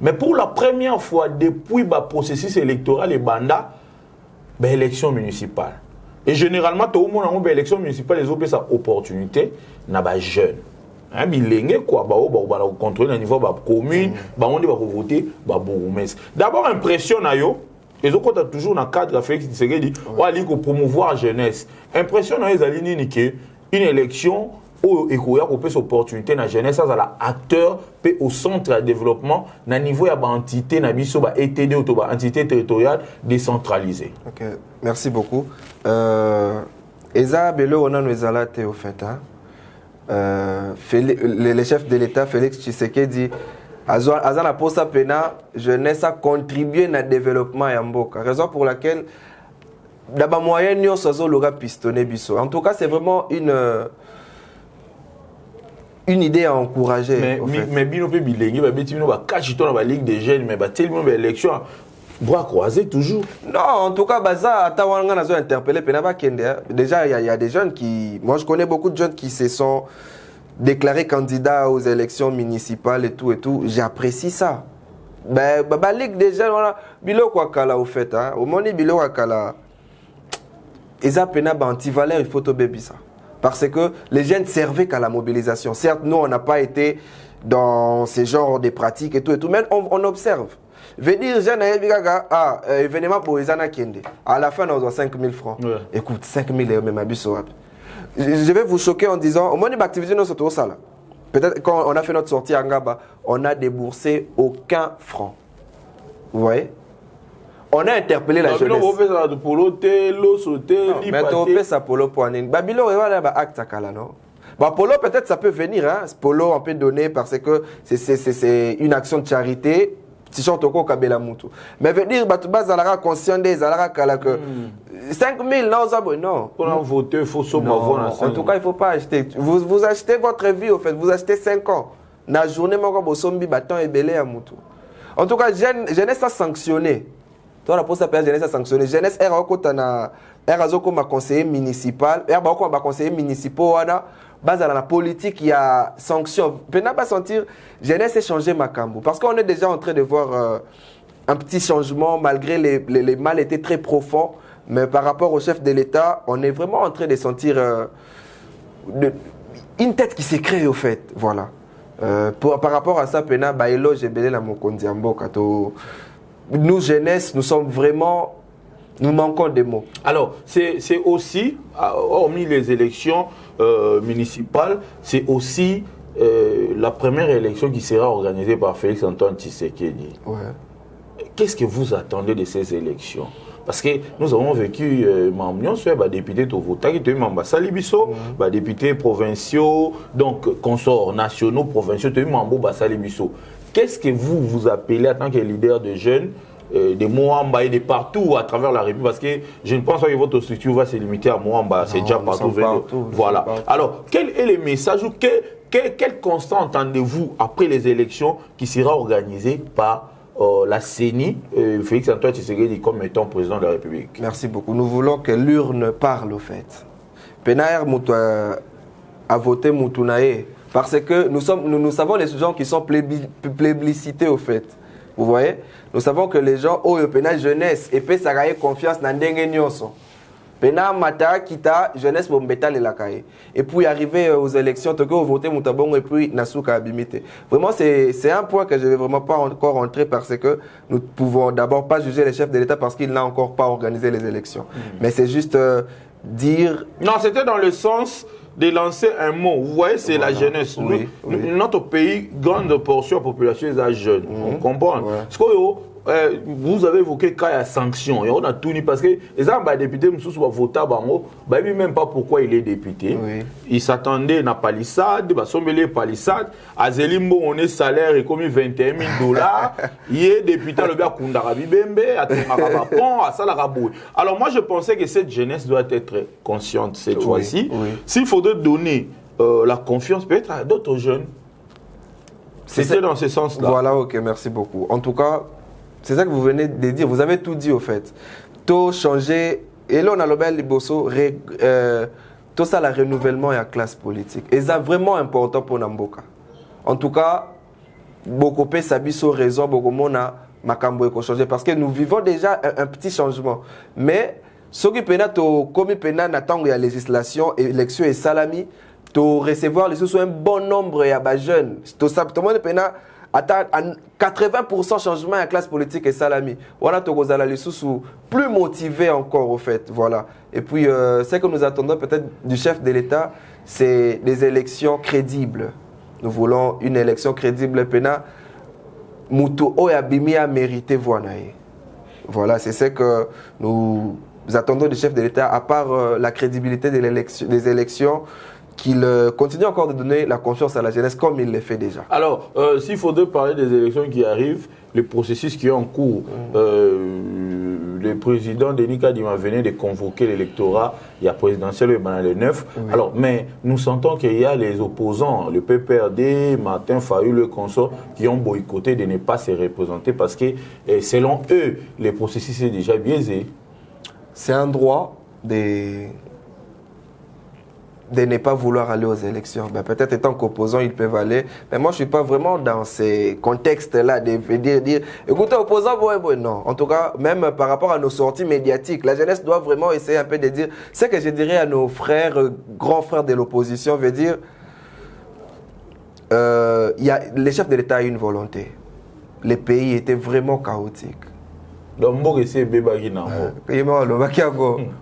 Mais pour la première fois depuis le processus électoral et banda, élection municipale. Et généralement, tout le monde a une élection municipale, les autres ont opportunité, n'a pas jeune. Hein, bilingue quoi, contrôler le niveau de la commune, on va voter, d'abord impression na yo. Les autres ont toujours dans le cadre Félix Tshisekedi, on va promouvoir la jeunesse. Impression na yo que une élection où il y a une opportunité dans la jeunesse, ça la acteur au centre de développement, na niveau de l'entité, na biso ba ETD ou entité territoriale décentralisée. Ok, merci beaucoup. Eza belo on a nous alate au fait hein. Le chef de l'État Félix Tshisekedi azana posa pena jeunesse a contribué na développement ya mboka. Raison pour laquelle d'abord moyen nyo sozo l'aura pistonné biso. En tout cas, c'est vraiment une idée à encourager. Mais bino pe bilingue ba beti bino ba kachito na ba ligue des jeunes mais ba tellement ba élection bras croisés toujours. Non, en tout cas baza atawanga nazo interpeller pena ba kende. Déjà il y a des jeunes qui moi je connais beaucoup de jeunes qui se sont déclarés candidats aux élections municipales et tout, j'apprécie ça. Ba ligue des jeunes voilà bilo kwa kala au fait hein. Au moni bilo kwa kala eza pena ba anti-valeur il faut to bebi ça. Parce que les jeunes servaient qu'à la mobilisation. Certes, nous, on n'a pas été dans ces genres de pratiques et tout, mais on observe. Je veux dire, jeune, événement pour les Anakende. À la fin, on a 5 000 francs. Ouais. Écoute, 5 000 euros, même à je vais vous choquer en disant, au moins, l'activité, nous sommes ça là. Peut-être quand on a fait notre sortie à Ngaba, on n'a déboursé aucun franc. Vous voyez? On a interpellé la jeunesse. Mais tu fais ça polo pour un Babilo, il y a un acte à Kala, non? Polo, peut-être ça peut venir. Hein? Polo, on peut donner parce que c'est une action de charité. Si je suis Kabela Moutou. Mais veut dire que tu as conscient des que 5 000, non. Pour voter, il faut savoir. En tout cas, il ne faut pas acheter. Vous achetez votre vie, au fait. Vous achetez 5 ans. La journée, vous sombi bâton et belé à Moutou. En tout cas, jeunesse a sanctionné. Toi, la poste appelle jeunesse a sanctionné. Jeunesse est un conseiller municipal. Conseiller municipal. Basé dans la politique, il y a sanction. Je ne peux pas sentir jeunesse est changé Makambo. Parce qu'on est déjà en train de voir un petit changement, malgré les mal étaient très profonds. Mais par rapport au chef de l'État, on est vraiment en train de sentir une tête qui s'est créée, au fait. Voilà. Par rapport à ça, Pena, Bailo, j'ai belé la Mokondiambo. Nous, jeunesse, nous sommes vraiment. Nous manquons des mots. Alors, c'est aussi, hormis les élections municipales, c'est aussi la première élection qui sera organisée par Félix Antoine Tshisekedi. Ouais. Qu'est-ce que vous attendez de ces élections? Parce que nous avons vécu, députés députés provinciaux, donc consorts nationaux, provinciaux, qu'est-ce que vous appelez en tant que leader de jeunes de Moamba et de partout à travers la République? Parce que je ne pense pas que votre structure va se limiter à Moamba, c'est déjà partout. Voilà. Alors, quel est le message ou quel constat entendez-vous après les élections qui sera organisée par la CENI, Félix Antoine Tshisekedi comme étant président de la République? Merci beaucoup. Nous voulons que l'urne parle, au fait. Penaer a voté Moutunae parce que nous savons les gens qui sont plébiscités, au fait. Vous voyez? Nous savons que les gens, Pena jeunesse, et ça a confiance dans Ndenge Nyonso. Pena Mata, Kita, jeunesse, Bombeta, les Lakaye. Et puis arriver aux élections, tu peux voter Moutabongo et puis Nasuka Abimite. Vraiment, c'est un point que je ne vais vraiment pas encore rentrer parce que nous ne pouvons d'abord pas juger les chefs de l'État parce qu'il n'a encore pas organisé les élections. Mais c'est juste dire. Non, c'était dans le sens de lancer un mot. Vous voyez, c'est la jeunesse. Oui, notre pays, grande portion de la population est jeune. On comprend. Ouais. Parce que vous avez évoqué cas de sanction. Et on a tout dit parce que les gens, députés, ils ont voté, ils ne même pas pourquoi il est député. Oui. Ils s'attendaient à la palissade, ils sont mêlés palissade. À Zelimbo, on est salaire et comme 21 000 $. Il est député, le gars Kundarabi Bembe, à Temarabapon, à Salarabou. Alors moi, je pensais que cette jeunesse doit être consciente cette fois-ci. Oui. S'il faudrait donner la confiance peut-être à d'autres jeunes. C'était dans ce sens-là. Voilà, ok, merci beaucoup. En tout cas, c'est ça que vous venez de dire. Vous avez tout dit, au fait. Tout changer. Et là, on a le bel liboso. Tout ça, le renouvellement et la classe politique. Et c'est vraiment important pour Namboka. En tout cas, beaucoup de gens raison, beaucoup de gens ont changé. Parce que nous vivons déjà un petit changement. Mais, ce qui est comme il y a la législation, élection et salami, de recevoir les sous un bon nombre de jeunes. Tout le monde peut attendre 80% changement à la classe politique et salami. Voilà, les sous plus motivés encore, au fait. Voilà. Et puis, ce que nous attendons peut-être du chef de l'État, c'est des élections crédibles. Nous voulons une élection crédible. Pena, Moutou Oyabimi a mérité Voanaï. Voilà, c'est ce que nous attendons du chef de l'État, à part la crédibilité des élections, qu'il continue encore de donner la confiance à la jeunesse comme il le fait déjà. Alors, s'il faudrait parler des élections qui arrivent, le processus qui est en cours, le président Denis Kadima venait de convoquer l'électorat, il y a présidentiel le 9. Oui. Alors, mais nous sentons qu'il y a les opposants, le PPRD, Martin Fayou, le consort, qui ont boycotté de ne pas se représenter parce que, selon eux, le processus est déjà biaisé. C'est un droit de ne pas vouloir aller aux élections. Ben, peut-être étant qu'opposant, ils peuvent aller. Mais moi, je ne suis pas vraiment dans ces contextes-là de dire écoutez, opposant, non. En tout cas, même par rapport à nos sorties médiatiques, la jeunesse doit vraiment essayer un peu de dire ce que je dirais à nos frères, grands frères de l'opposition, veut dire les chefs de l'État ont une volonté. Les pays étaient vraiment chaotiques.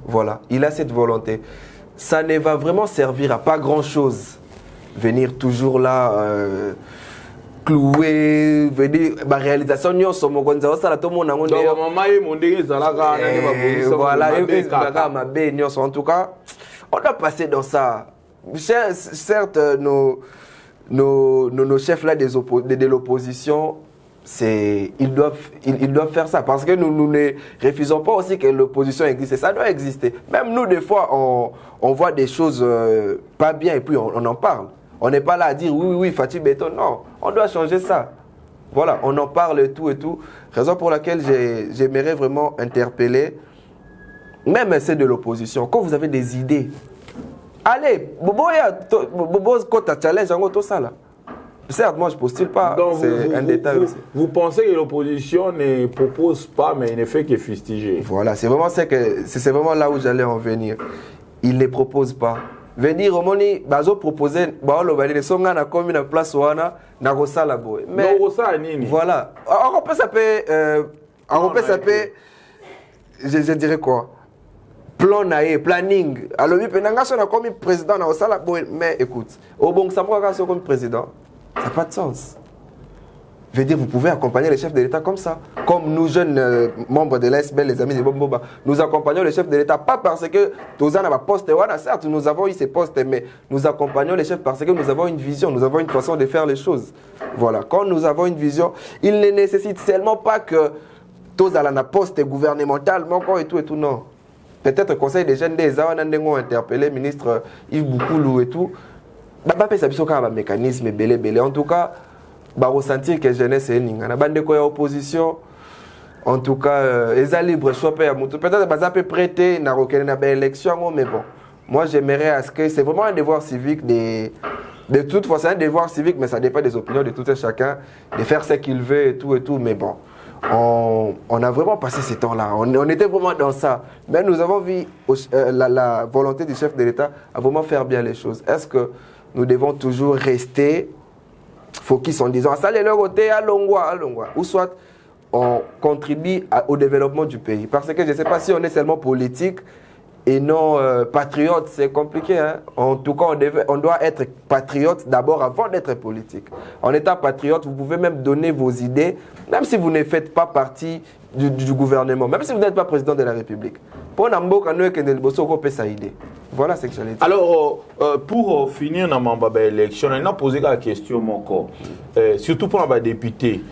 Voilà, il a cette volonté. Ça ne va vraiment servir à pas grand-chose. Venir toujours là, clouer, venir, ma réalisation, on en tout cas, on doit passer dans ça. Certes, nos chefs là de l'opposition, ils doivent faire ça parce que nous ne refusons pas aussi que l'opposition existe. Ça doit exister. Même nous, des fois, on voit des choses pas bien et puis on en parle. On n'est pas là à dire oui, Fatih Béton. Non, on doit changer ça. Voilà, on en parle et tout. Raison pour laquelle j'aimerais vraiment interpeller, même ceux de l'opposition. Quand vous avez des idées, allez, quand tu as challenge, tout ça là. Certes, moi je ne postule pas, c'est un détail aussi. Vous pensez que l'opposition ne propose pas, mais il ne fait que fustiger. Voilà, c'est vraiment là où j'allais en venir. Il ne propose pas, veut dire au moni bazo proposer ba lo ba les songa na komi na place wana na rosala boy mais nini voilà on peut s'appeler je dirais quoi plan naé planning alors bi penanga so na komi président na rosala boy mais écoute au bon ça pourquoi so comme président ça n'a pas de sens. Je veux dire, vous pouvez accompagner les chefs de l'État comme ça. Comme nous, jeunes membres de l'ASBL, les amis de Bomboba, nous accompagnons les chefs de l'État, pas parce que tous en avons poste, certes, nous avons eu ces postes, mais nous accompagnons les chefs parce que nous avons une vision, nous avons une façon de faire les choses. Voilà, quand nous avons une vision, il ne nécessite seulement pas que tous en un poste gouvernemental, et tout, non. Peut-être le Conseil des jeunes des ont interpellé le ministre Yves Boukoulou et tout. Un mécanisme belé. En tout cas, ressentir que jeunesse est ninga. Na bande ko ya opposition. En tout cas, ils sont libres choix peut-être pas peut prêter na reconnaître na belle élection mais bon. Moi j'aimerais à ce que c'est vraiment un devoir civique de toute façon un devoir civique mais ça dépend des opinions de tout un chacun de faire ce qu'il veut et tout mais bon. On a vraiment passé ces temps-là. On était vraiment dans ça. Mais nous avons vu la volonté du chef de l'État à vraiment faire bien les choses. Est-ce que nous devons toujours rester focus en disant ça les leur côté à Longwa ou soit on contribue au développement du pays parce que je ne sais pas si on est seulement politique et non patriote, c'est compliqué hein? En tout cas on doit être patriote d'abord avant d'être politique. En étant patriote vous pouvez même donner vos idées même si vous ne faites pas partie du gouvernement, même si vous n'êtes pas président de la République. Voilà ce que j'allais dire. Alors, pour finir dans ma élection, on a posé la question, mon corps. Surtout pour les députés,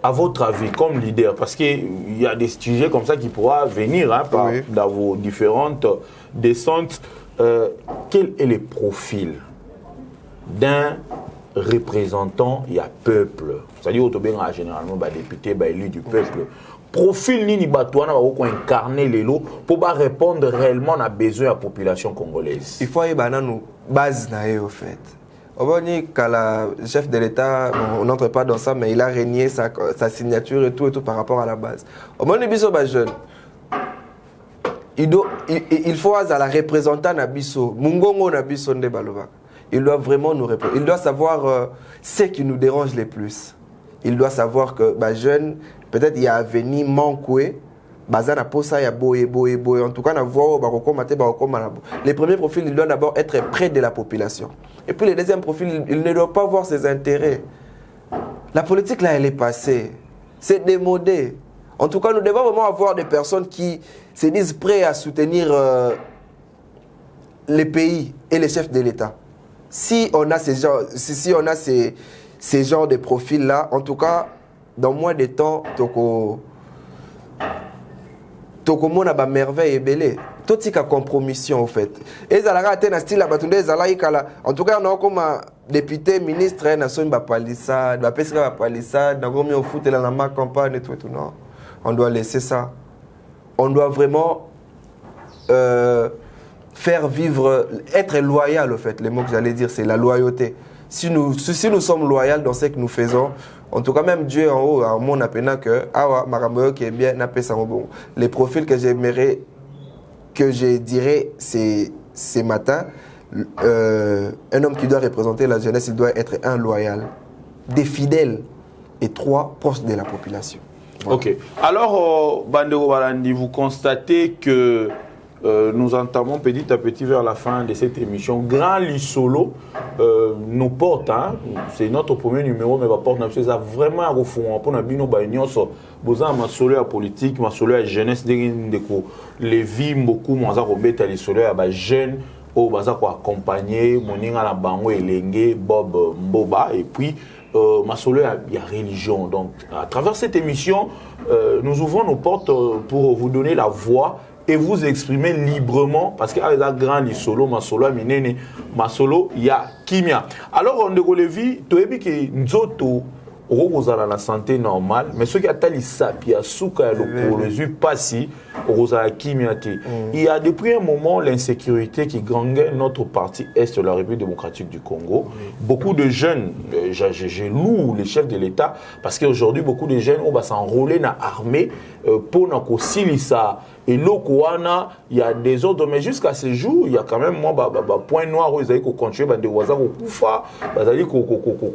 à votre avis, comme leader, parce qu'il y a des sujets comme ça qui pourront venir hein, dans vos différentes descentes, quel est le profil d'un représentant, il y a peuple, c'est-à-dire que généralement les députés, les élus du peuple, profil nini batouana va incarner les lots pour répondre réellement à besoin de la population congolaise. Il faut y avoir une base au fait. On dit que le chef de l'État, on n'entre pas dans ça, mais il a régné sa signature et tout par rapport à la base. Au moment où jeune, il faut à la représentante Nabiso, Mungongo Nabiso Ndebalova. Il doit vraiment nous répondre. Il doit savoir ce qui nous dérange le plus. Il doit savoir que jeune, peut-être il y a venu manquer, bazana posa ya boye. En tout cas, les premiers profils, il doit d'abord être près de la population. Et puis les deuxièmes profils, il ne doit pas voir ses intérêts. La politique là, elle est passée. C'est démodé. En tout cas, nous devons vraiment avoir des personnes qui se disent prêts à soutenir les pays et les chefs de l'État. Si on a ces genres de profils-là, en tout cas, dans moins de temps, toko mona ba merveille et belé. Tout ce qui a compromission, en fait. Et ça a été un style en tout cas, on a comme député, ministre, on a palissade, on a palissade, on a foot dans la campagne et tout. Non, on doit laisser ça. On doit vraiment faire vivre, être loyal, en fait. Le mot que j'allais dire, c'est la loyauté. Si nous sommes loyaux dans ce que nous faisons, en tout cas, même Dieu en haut, à mon appel, que Maramoyo qui est bien, les profils que j'aimerais, que je dirais ces matins, un homme qui doit représenter la jeunesse, il doit être un loyal, des fidèles et trois proches de la population. Voilà. Ok. Alors, Bandero Balandi, vous constatez que nous entamons petit à petit vers la fin de cette émission. Grand Lissolo nous porte, hein, c'est notre premier numéro, mais va porter vraiment à refond pour nous bino baignos. Besoin ma solo à politique, ma solo à jeunesse de les vies beaucoup moins à remettre les solo à jeunes au baza quoi accompagner moninga la bango elenge Bob Mboba et puis ma solo il y a religion. Donc à travers cette émission, nous ouvrons nos portes pour vous donner la voix et vous exprimer librement parce qu'avec la grande solo, ma solo, il y a kimia. Alors on découvre tu as vu que nzoto vous avez la santé normale, mais ceux qui ont les sapis, les passi, il y a depuis un moment l'insécurité qui gangrène notre partie est de la République démocratique du Congo. Beaucoup de jeunes, j'ai loué les chefs de l'État, parce qu'aujourd'hui, beaucoup de jeunes vont s'enrôler dans l'armée pour nous ça. Et l'Okuana, il y a des autres, mais jusqu'à ce jour, il y a quand même point noir où ils allaient continuer des voisins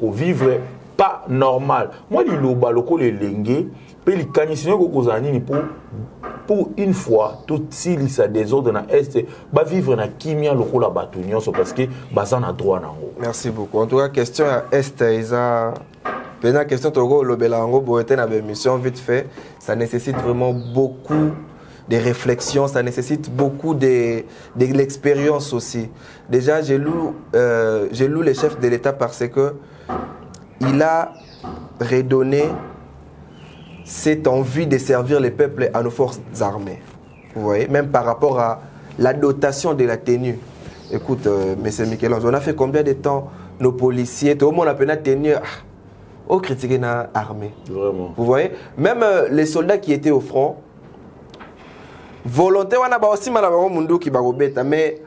qu'on vivre pas normal. Moi, les lobalo, les lengue, puis les canisines pour une fois, tout si ça des autres dans l'Est, va vivre dans kimia loko la batunyo parce que bazan a droit nango. Merci beaucoup. En tout cas, question à Est, Isa. Pendant question Togo Lobelango Boete na émission vite fait, ça nécessite vraiment beaucoup de réflexions, ça nécessite beaucoup de l'expérience aussi. Déjà, j'ai lu les chefs de l'État parce que il a redonné cette envie de servir les peuples à nos forces armées. Vous voyez, même par rapport à la dotation de la tenue. Écoute, M. Michel-Ange, on a fait combien de temps nos policiers, tout le monde a pu tenir au critiquer l'armée. Vraiment. Vous voyez, même les soldats qui étaient au front, volontaires, on a aussi mal à Mundo qui va mais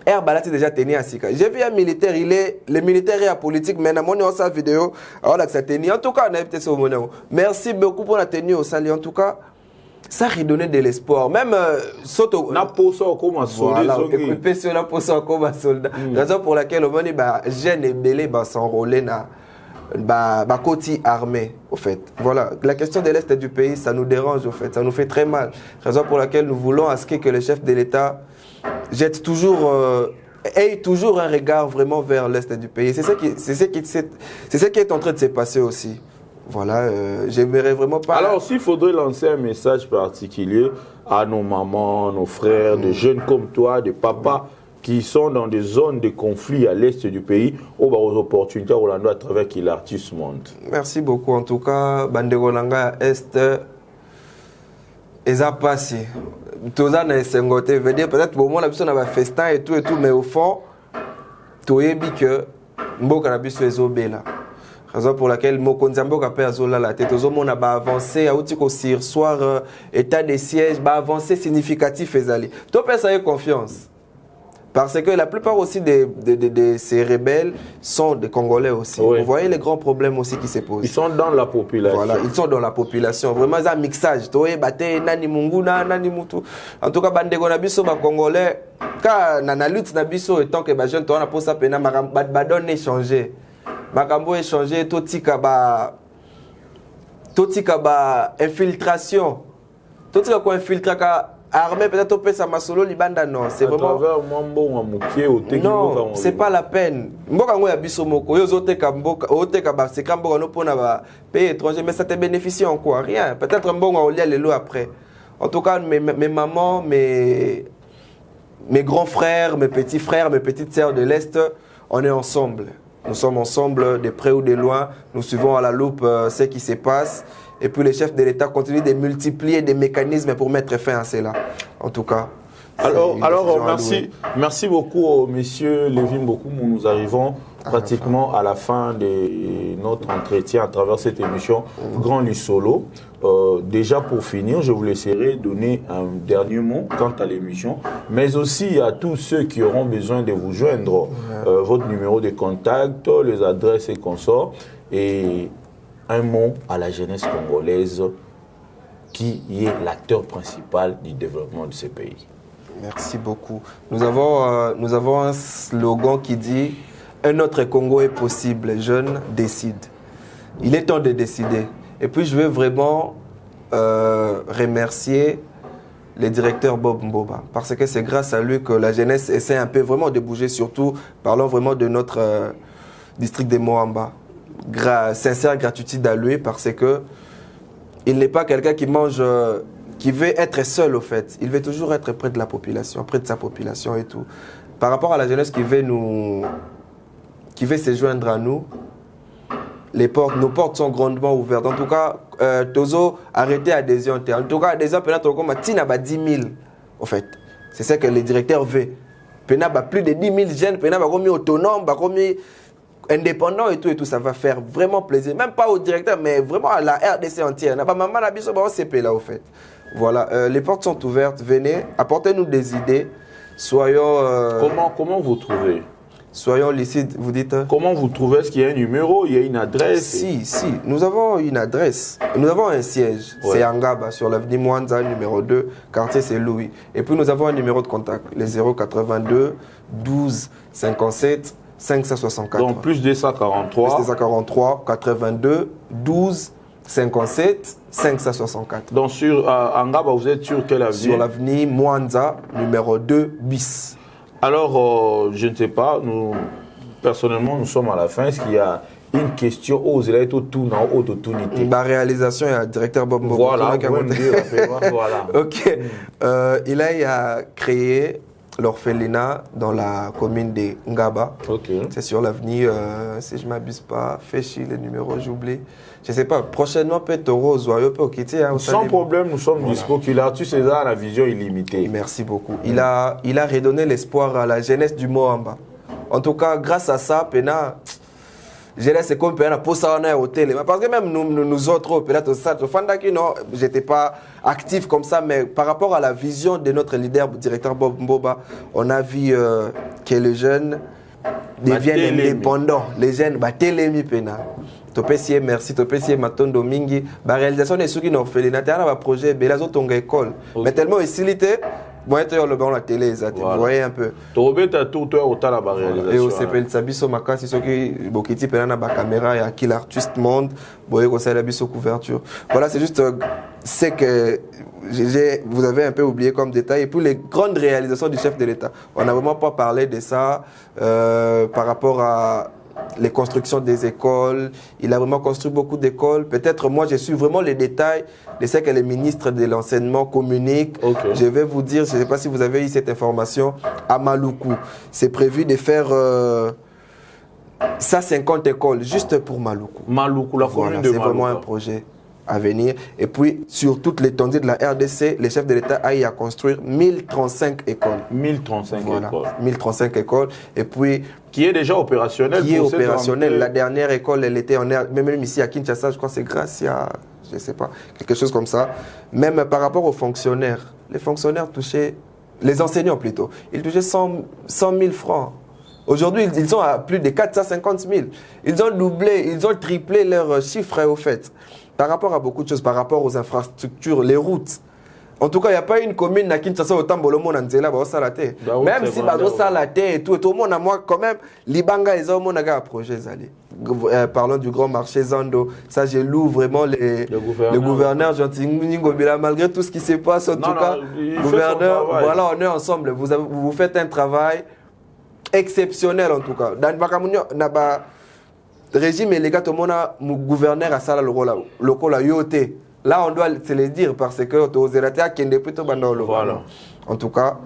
Air Balati déjà tenu à Sika. J'ai vu un militaire, le militaire est à politique, mais dans mon sa vidéo, alors que ça tenu. En tout cas, on a peut-être au moment. Merci beaucoup pour la tenue au sali. En tout cas, ça redonnait de l'espoir. Même Soto. Na poso comme un soldat. Voilà, écoutez, sur la poso comme un soldat. Raison pour laquelle au moment jeune et belé s'enrôler na côté armé, au fait. Voilà, la question de l'Est du pays, ça nous dérange, au fait. Ça nous fait très mal. Raison pour laquelle nous voulons à ce que le chef de l'État jette toujours, ait toujours un regard vraiment vers l'Est du pays. C'est ce qui est en train de se passer aussi. Voilà, j'aimerais vraiment pas... Alors, s'il faudrait lancer un message particulier à nos mamans, nos frères, des jeunes comme toi, des papas qui sont dans des zones de conflit à l'Est du pays, aux opportunités Rolando à travers qui l'artiste monte. Merci beaucoup. En tout cas, Banderolanga Est, ils ont passé. Tout ça n'a pas veut dire peut-être au moment la personne a festin et tout, mais au fond, tu as dit que Mboka na biso ezobela. Raison pour laquelle Mokonzambo a perdu la tête. Tout le monde a avancé, a outil qu'au soir état de siège, a avancé significatif ezali. Tu peux ça confiance. Parce que la plupart aussi de ces rebelles sont des Congolais aussi. Oui. Vous voyez les grands problèmes aussi qui se posent. Ils sont dans la population. Voilà, ils sont dans la population. Vraiment, c'est un mixage. Nani Munguna, Nani Mutu. En tout cas, Bandego Nabiso, Congolais, quand la lutte Nabiso, et tant que les jeunes, on a posé ça, Badon est changé. Makambo est changé, Totika infiltration. Totika quoi infiltration. Armée peut-être au pesa masolo libanda non c'est vraiment non c'est pas la peine mboka ngo ya biso moko yo zoteka mboka oteka ba c'est quand mboka no pona ba pays étranger mais ça te bénéficie en quoi rien peut-être mbongo au lia lelo après en tout cas mes mamans mes grands frères mes petits frères mes petites sœurs de l'Est on est ensemble nous sommes ensemble de près ou de loin nous suivons à la loupe ce qui se passe. Et puis les chefs de l'État continuent de multiplier des mécanismes pour mettre fin à cela. En tout cas. Alors merci beaucoup, messieurs Lévin Bokoum. Nous arrivons pratiquement à la fin de notre entretien à travers cette émission Grand Lissolo. Déjà pour finir, je vous laisserai donner un dernier mot quant à l'émission, mais aussi à tous ceux qui auront besoin de vous joindre, votre numéro de contact, les adresses et consorts. Et un mot à la jeunesse congolaise qui est l'acteur principal du développement de ce pays. Merci beaucoup. Nous avons un slogan qui dit « Un autre Congo est possible, les jeunes décident ». Il est temps de décider. Et puis je veux vraiment remercier le directeur Bob Mboba, parce que c'est grâce à lui que la jeunesse essaie un peu vraiment de bouger, surtout parlons vraiment de notre district de Moamba. Sincère gratitude à lui parce que il n'est pas quelqu'un qui mange, qui veut être seul au fait. Il veut toujours être près de la population, près de sa population et tout. Par rapport à la jeunesse qui veut se joindre à nous, nos portes sont grandement ouvertes. En tout cas, Tozo arrêtez adhésion. En tout cas, adhésion peut-être comme Tina 10 000 au fait. C'est ce que le directeur veut. Plus de 10 000 jeunes, comme autonome, comme indépendant et tout, ça va faire vraiment plaisir. Même pas au directeur, mais vraiment à la RDC entière. N'a pas maman la biso, on CP là au fait. Voilà, les portes sont ouvertes. Venez, apportez-nous des idées. Soyons. Comment vous trouvez? Soyons lucides, vous dites. Comment vous trouvez? Est-ce qu'il y a un numéro, il y a une adresse? Si, nous avons une adresse. Nous avons un siège. Ouais. C'est Ngaba, sur l'avenue Mwanza, numéro 2, quartier c'est Louis. Et puis nous avons un numéro de contact, les 082 12 57 564. Donc plus 243. Plus 243 82 12 57 564. Donc sur Ngaba, vous êtes sur quelle avenue? Sur l'avenue Mwanza, numéro 2 bis. Alors, je ne sais pas, nous, personnellement, nous sommes à la fin. Est-ce qu'il y a une question aux élèves tout dans autotunité? La réalisation, il y a le directeur Bob Mbobo. Voilà, voilà. Ok. Il a créé l'orphelinat dans la commune de Ngaba. Okay. C'est sur l'avenue, si je ne m'abuse pas, Féchi, le numéro, j'oublie. Je ne sais pas, prochainement, peut-être Rose, sans problème, nous sommes dispo. L'artiste César a la vision illimitée. Merci beaucoup. Il a redonné l'espoir à la jeunesse du Moamba. En tout cas, grâce à ça, Pena, jeunesse c'est comme Pena pour ça on est au télé. Parce que même nous autres, peut-être ça, j'étais pas actif comme ça, mais par rapport à la vision de notre leader, directeur Bob Mboba, on a vu que les jeunes deviennent indépendants. Les jeunes, télémi Pena. Topesier merci, Topesier Matondo Mingi. La réalisation des souris orphelinat, il y a un projet, Belazo Tonga École. Mais tellement facilité, moi, je suis le la télé, vous voyez un peu. Tu as tout autant la réalisation. Et au CPL Sabiso Maka, c'est ce qui Bokiti Pelana la caméra, il y a qui l'artiste monde, Boye Kosa la biso couverture. Voilà, c'est juste c'est que vous avez un peu oublié comme détail. Et puis les grandes réalisations du chef de l'État. On n'a vraiment pas parlé de ça par rapport à les constructions des écoles. Il a vraiment construit beaucoup d'écoles. Peut-être moi, je suis vraiment les détails de ce que les ministres de l'enseignement communiquent. Okay. Je vais vous dire, je ne sais pas si vous avez eu cette information, à Maluku, c'est prévu de faire 150 écoles juste pour Maluku. Maluku, la commune de Maluku. C'est vraiment un projet à venir. Et puis, sur toute l'étendue de la RDC, les chefs de l'État a eu à construire 1035 écoles. 1035 écoles. 1035 écoles. Et puis... Qui est déjà opérationnel. Qui est opérationnel. La dernière école, elle était en air. Même ici à Kinshasa, je crois que c'est Gracia, je ne sais pas, quelque chose comme ça. Même par rapport aux fonctionnaires. Les fonctionnaires touchaient, les enseignants plutôt, ils touchaient 100 000 francs. Aujourd'hui, ils sont à plus de 450 000. Ils ont doublé, ils ont triplé leurs chiffres au fait. Par rapport à beaucoup de choses, par rapport aux infrastructures, les routes. En tout cas, il n'y a pas une commune à Kinshasa autant de monde en Zela, même si ça la et tout le monde, moi quand même, Libanga ils ont un projet. Parlons du grand marché Zando, ça je loue vraiment le gouverneur malgré tout ce qui se passe. En tout cas, gouverneur, voilà, on est ensemble. Vous faites un travail exceptionnel en tout cas. Dans le régime et les gars, tout le monde a gouverneur à ça le local yoté. Là, on doit se le dire parce que voilà. En tout cas,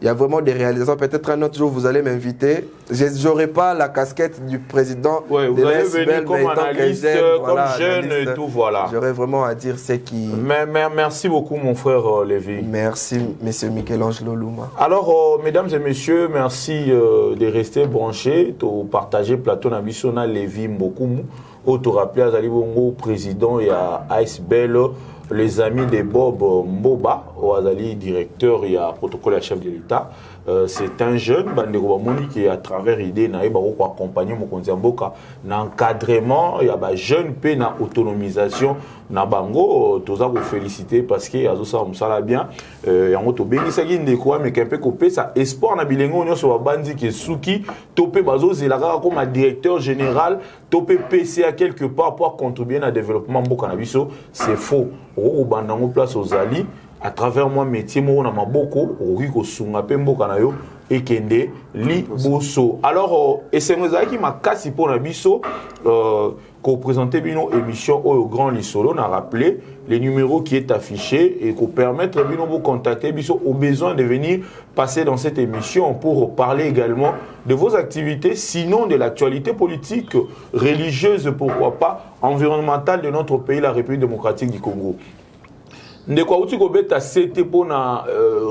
il y a vraiment des réalisations. Peut-être un autre jour, vous allez m'inviter. Je n'aurai pas la casquette du président. Oui, vous allez venir comme analyste, comme jeune et tout, voilà. J'aurais vraiment à dire ce qui... Merci beaucoup, mon frère Lévi. Merci, monsieur Michel-Angelo Louma. Alors, mesdames et messieurs, merci de rester branchés, de partager plateau Nabissona Lévi Mbokumu. Auto rappelé à Zalibongo, président et à ASBL, les amis de Bob Mboba, au Azali, directeur et à protocole et chef de l'État. C'est un jeune, qui est à travers l'idée, pour accompagner mon Konziamboka, l'encadrement, il y a un jeune peu dans l'autonomisation. Nabango, tous vous féliciter parce que ça va bien. Et en tout cas, mais qu'un peu coupé, ça espoir na bilingo on sur bandi qui souki topé bazo zelaga comme directeur général topé PC à quelque part pour contribuer à développement mboka na biso, c'est faux. Au bandango place aux ali à travers moi métier mo na maboko au riko sunga pe mboka na yo et kende li boso. Alors et c'est nous qui m'a cassé pour na biso qu'on présentait une émission au Grand Lissolo, on a rappelé les numéros qui est affiché et qu'on permettre de vous contacter au besoin de venir passer dans cette émission pour parler également de vos activités, sinon de l'actualité politique, religieuse, pourquoi pas, environnementale de notre pays, la République démocratique du Congo. ndeko auti kobeta CT pour na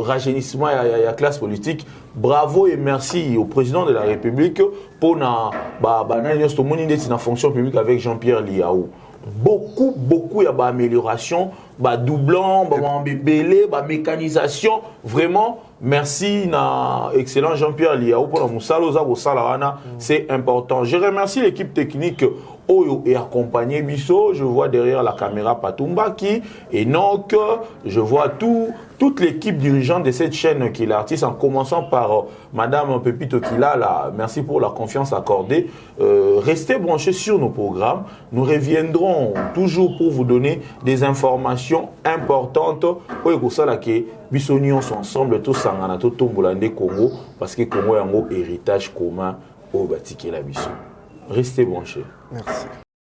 rajeunissement ya classe politique. Bravo et merci au président de la République pour na na fonction publique avec Jean-Pierre Liaou. Beaucoup il y a des améliorations, des doublons, des mécanisation. Vraiment, merci na excellent Jean-Pierre Liaou pour la c'est important. Je remercie l'équipe technique Oyo et accompagné Bisso. Je vois derrière la caméra Patumba qui et donc je vois toute l'équipe dirigeante de cette chaîne qui est l'artiste, en commençant par Madame Pepito Kila. Là, merci pour la confiance accordée. Restez branchés sur nos programmes. Nous reviendrons toujours pour vous donner des informations importantes. Oyo ça qui Bisso nous ensemble tous sangana tout tombolande Congo parce que Congo est un héritage commun au Batiké la Bisso. Restez branchés. Merci.